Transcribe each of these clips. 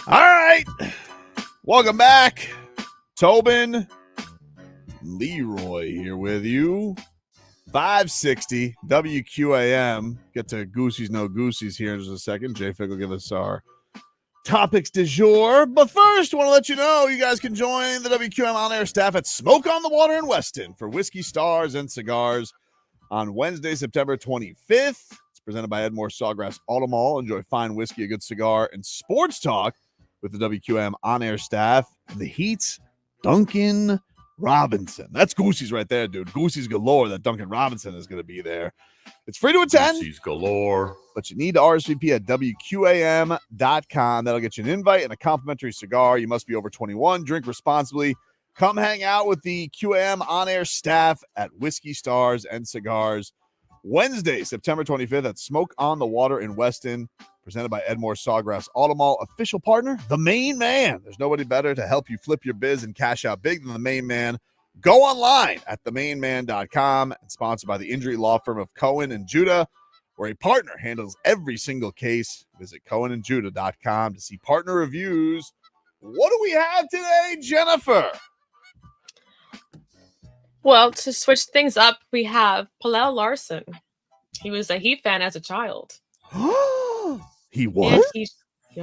All right. Welcome back. Tobin, Leroy here with you. 560 WQAM. Get to Goosey's No Goosey's here in just a second. J-Fig will give us our topics du jour. But first, I want to let you know you guys can join the WQAM on-air staff at Smoke on the Water in Weston for Whiskey, Stars, and Cigars on Wednesday, September 25th. It's presented by Edmore Sawgrass Auto Mall. Enjoy fine whiskey, a good cigar, and sports talk with the WQAM on-air staff. And the Heat's Duncan Robinson. That's Goosey's right there, dude. Goosey's galore that Duncan Robinson is going to be there. It's free to attend. Goosey's galore. But you need to RSVP at WQAM.com. That'll get you an invite and a complimentary cigar. You must be over 21. Drink responsibly. Come hang out with the QAM on-air staff at Whiskey, Stars, and Cigars. Wednesday, September 25th at Smoke on the Water in Weston. Presented by Edmore Sawgrass Auto Mall. Official partner, the Main Man. There's nobody better to help you flip your biz and cash out big than the Main Man. Go online at themainman.com and sponsored by the injury law firm of Cohen and Judah, where a partner handles every single case. Visit cohenandjudah.com to see partner reviews. What do we have today, Jennifer? Well, to switch things up, we have Pelle Larsson. He was a Heat fan as a child. He was?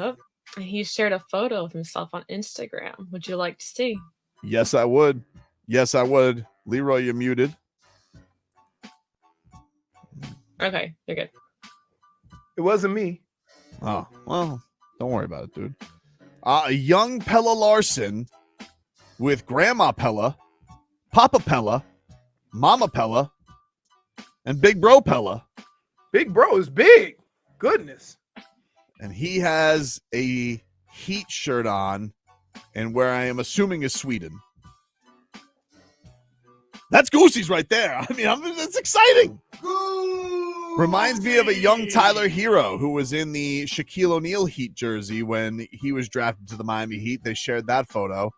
And he shared a photo of himself on Instagram. Would you like to see? Yes, I would. Yes, I would. Leroy, you're muted. Okay, you're good. It wasn't me. Oh, well, don't worry about it, dude. A young Pelle Larsson with Grandma Pelle, Papa Pelle, Mama Pelle, and Big Bro Pelle. Big Bro is big. Goodness. And he has a Heat shirt on, and where I am assuming is Sweden. That's Goosey's right there. I mean, that's exciting. Reminds me of a young Tyler Hero who was in the Shaquille O'Neal Heat jersey when he was drafted to the Miami Heat. They shared that photo.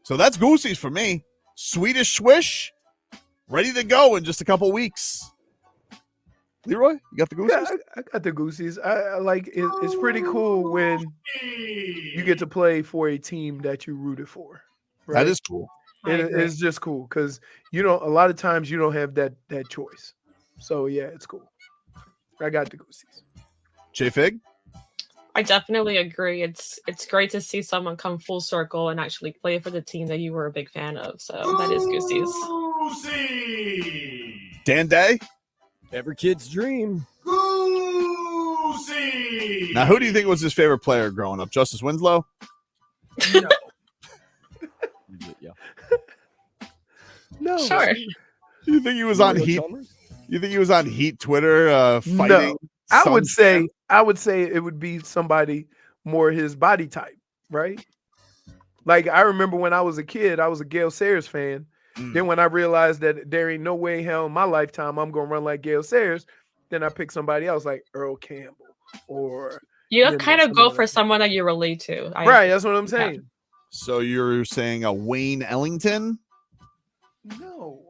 So that's Goosey's for me. Swedish swish, ready to go in just a couple weeks. Leroy, you got the Goosey's? Yeah, I got the Goosey's. I like it. It's pretty cool when you get to play for a team that you rooted for. Right? That is cool. It's just cool because a lot of times you don't have that choice. So yeah, it's cool. I got the Goosey's. J-Fig? I definitely agree. It's great to see someone come full circle and actually play for the team that you were a big fan of. So that is Goosey's. Dan Day? Every kid's dream. Goosey! Now, who do you think was his favorite player growing up? Justice Winslow? No. Yeah. No. Sure. You think he was on Heat? You think he was on Heat Twitter fighting? No. I would say it would be somebody more his body type, right? Like I remember when I was a kid, I was a Gale Sayers fan. Then when I realized that there ain't no way in hell in my lifetime I'm gonna run like Gale Sayers, then I pick somebody else like Earl Campbell or You kind of go for someone that you relate to. Right, that's what I'm saying. Yeah. So you're saying a Wayne Ellington? No.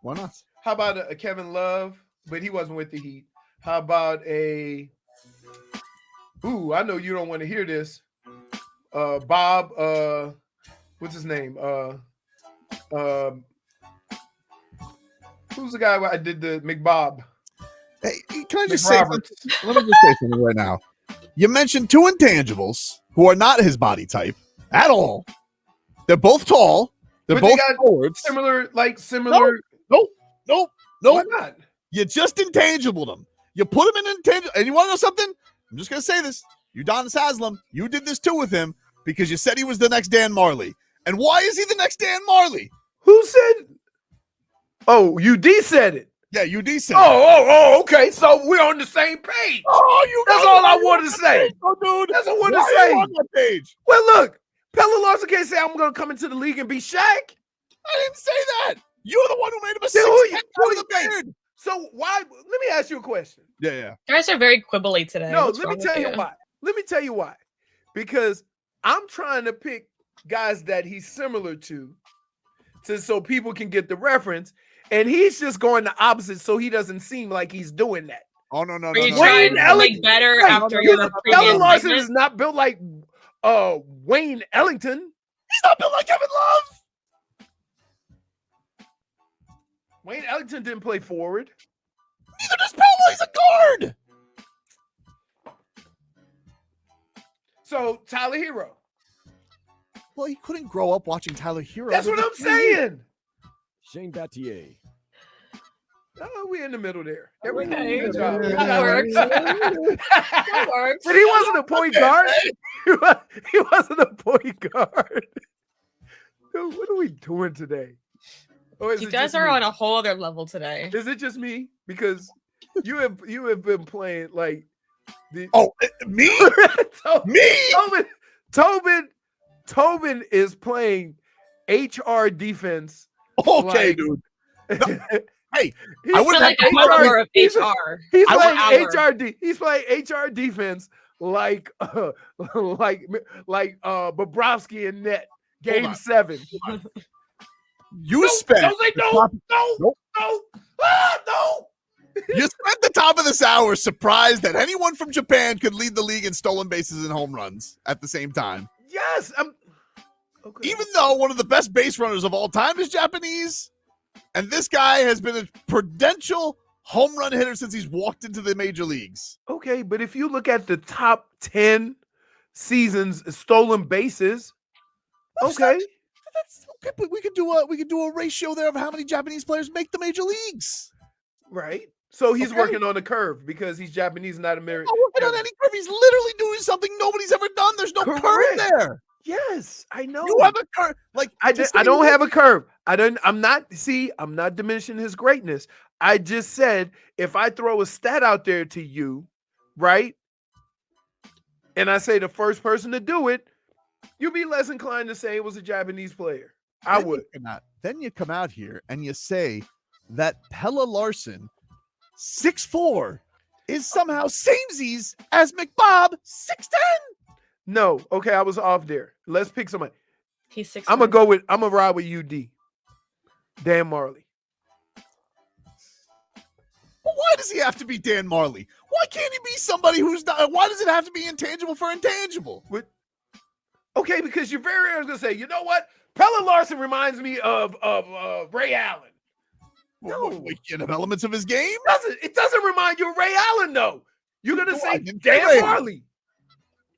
Why not? How about a Kevin Love? But he wasn't with the Heat. How about I know you don't want to hear this. Bob, what's his name? Who's the guy I did the McBob? Hey, can I just say something? Let me just say something right now. You mentioned two intangibles who are not his body type at all. They're both tall. They're But both they got forwards. Similar. Nope. Why not? You just intangible them. You put him in intangible. And you want to know something? I'm just going to say this. Udonis Haslem, you did this too with him because you said he was the next Dan Marley. And why is he the next Dan Marley? Who said? Oh, UD said it. Yeah, UD said Oh, okay. So we're on the same page. Oh, That's all I wanted to say. Oh, dude. That's all I wanted Why to are say. you on that page? Well, look, Pelle Larsson can't say I'm going to come into the league and be Shaq. I didn't say that. You're the one who made him a Then who 6'10" you out of the think? beard. So why? Let me ask you a question. Yeah. You guys are very quibbly today. No, What's let me wrong tell with you why. Let me tell you why. Because I'm trying to pick guys that he's similar to so people can get the reference. And he's just going the opposite so he doesn't seem like he's doing that. Oh, no. Are you trying to make better after your Pelle previous Larsson segment? is not built like Wayne Ellington. He's not built like Kevin Love. Wayne Ellington didn't play forward. Neither does Pelle. He's a guard. So Tyler Hero. Well, he couldn't grow up watching Tyler Hero. That's what I'm saying. Shane Battier. Oh, we're in the middle there. There we go. Okay. Good job. Good That job. works. That works. But he wasn't a point guard. He wasn't a point guard. Dude, what are we doing today? Or is You it guys just are me? on a whole other level today. Is it just me? Because you have been playing like the Me? Me? Tobin is playing HR defense. Okay, like- dude. Hey, He's I I feel wouldn't like have an to hour of he's- HR. He's I playing would- HRD. He's playing HR defense like Bobrovsky and net. Game on. 7. You spent Don't say no. No. Nope. No. No. you spent the top of this hour surprised that anyone from Japan could lead the league in stolen bases and home runs at the same time. Yes. Okay. Even though one of the best base runners of all time is Japanese, and this guy has been a prudential home run hitter since he's walked into the major leagues. Okay, but if you look at the top 10 seasons stolen bases, okay. That's okay, but we could do a ratio there of how many Japanese players make the major leagues. Right. So he's Okay. working on the curve because he's Japanese, not American. Not working on any curve. He's literally doing something nobody's ever done. There's no Correct. curve there. Yes, I know. You have a curve. Like I to don't say- have a curve. I'm not diminishing his greatness. I just said if I throw a stat out there to you, right? And I say the first person to do it, you'd be less inclined to say it was a Japanese player. I Then would. Then you come out here and you say that Pelle Larsson, 6'4", is somehow samesies as McBob, 6'10". No, okay, I was off there. Let's pick somebody. He's 6'9". I'm gonna ride with UD. Dan Marley. Well, why does he have to be Dan Marley? Why can't he be somebody who's not? Why does it have to be intangible for intangible? Okay, because you're very gonna say, you know what? Pelle Larsson reminds me of Ray Allen. No. You know, elements of his game. It doesn't remind you of Ray Allen, though. You're gonna No, I say didn't say Dan Ray. Marley.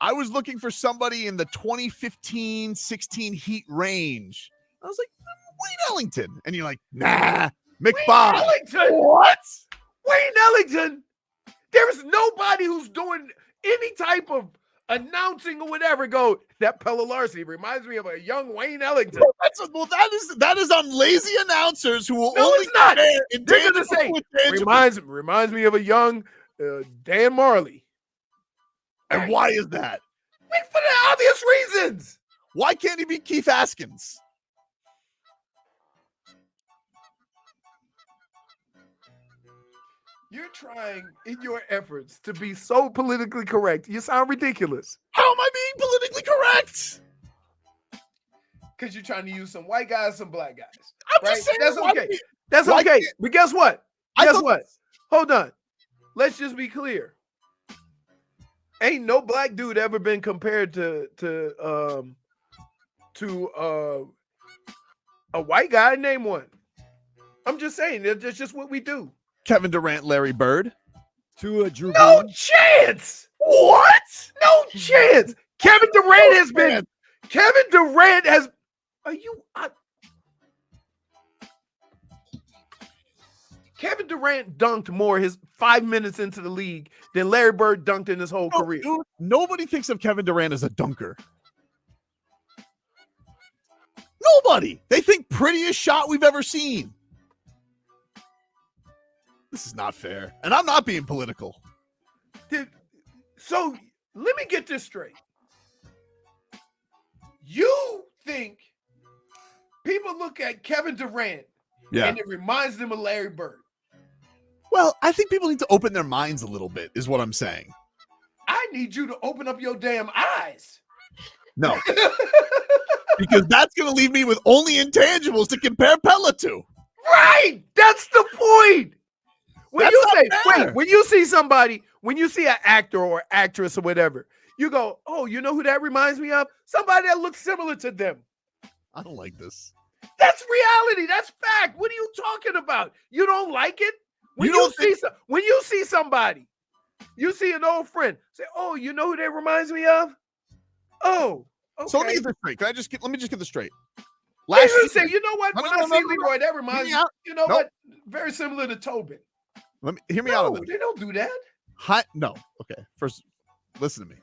I was looking for somebody in the 2015-16 Heat range. I was like, Wayne Ellington. And you're like, nah, McBob. Ellington. What? Wayne Ellington. There is nobody who's doing any type of announcing or whatever. Go, that Pelle Larsson reminds me of a young Wayne Ellington. That is on lazy announcers who will No, only it's not. compare They're gonna say, intangible with tangible. reminds me of a young Dan Marley. And why is that? Wait, for the obvious reasons. Why can't he be Keith Askins? You're trying in your efforts to be so politically correct. You sound ridiculous. How am I being politically correct? Because you're trying to use some white guys, some black guys. I'm Right? just saying. That's why okay. do we- That's Why okay. can't- But guess what? I Guess thought- what? Hold on. Let's just be clear. Ain't no black dude ever been compared to a white guy. Name one. I'm just saying that's just what we do. Kevin Durant, Larry Bird. To a Drew No Brees. chance. What? No chance. Kevin Durant has been. Kevin Durant has. Are you? Kevin Durant dunked more his 5 minutes into the league than Larry Bird dunked in his whole No, career. dude, nobody thinks of Kevin Durant as a dunker. Nobody. They think prettiest shot we've ever seen. This is not fair. And I'm not being political. So let me get this straight. You think people look at Kevin Durant and it reminds them of Larry Bird? Well, I think people need to open their minds a little bit, is what I'm saying. I need you to open up your damn eyes. No. Because that's going to leave me with only intangibles to compare Pelle to. Right. That's the point. When That's you not say, fair. wait, when you see somebody, when you see an actor or actress or whatever, you go, oh, you know who that reminds me of? Somebody that looks similar to them. I don't like this. That's reality. That's fact. What are you talking about? You don't like it? When when you see somebody, you see an old friend, say, oh, you know who that reminds me of? Oh, okay. So let me get this straight. Let me just get this straight. Last year, say, you know what? No, when no, I no, see no, Leroy, that reminds me. You know what? Very similar to Tobin. Let me hear me out on No, this. they don't do that. No. Okay. First, listen to me.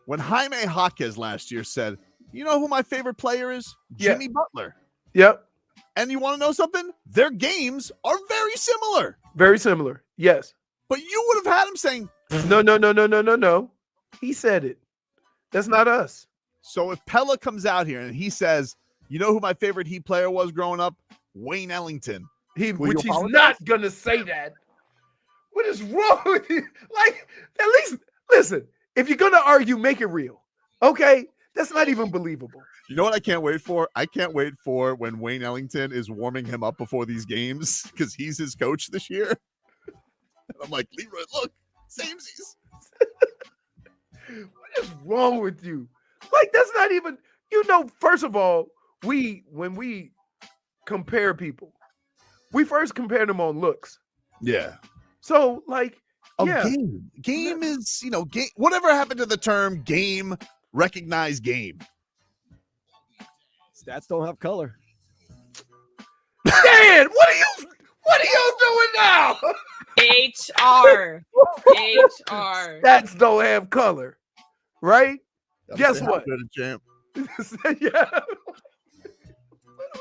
When Jaime Jaquez last year said, you know who my favorite player is? Jimmy Butler. Yep. And you want to know something? Their games are very similar. Very similar. Yes. But you would have had him saying, No. He said it. That's not us. So if Pelle comes out here and he says, you know who my favorite Heat player was growing up? Wayne Ellington. Which he's not going to say that. What is wrong with you? Like, at least, listen, if you're going to argue, make it real. Okay? That's not even believable. You know what I can't wait for? I can't wait for when Wayne Ellington is warming him up before these games because he's his coach this year. And I'm like, Leroy, look, samesies. What is wrong with you? Like, that's not even, first of all, when we compare people, we first compare them on looks. Yeah. So, like, game is, game. Whatever happened to the term game, recognized game? Stats don't have color. Dan, what are you doing now? HR. Stats don't have color, right? Guess what? Champ. Yeah. What are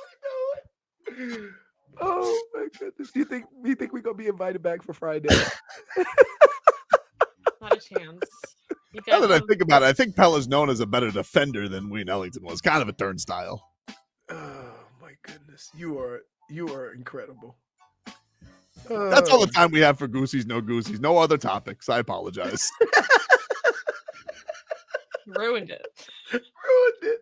we doing? Oh my goodness! You think we're gonna be invited back for Friday? Not a chance. Now that I think about it, I think Pelle is known as a better defender than Wayne Ellington was. Kind of a turnstile. Oh my goodness! You are incredible. That's all the time we have for Goosey's No Goosey's. No other topics. I apologize. Ruined it. Ruined it.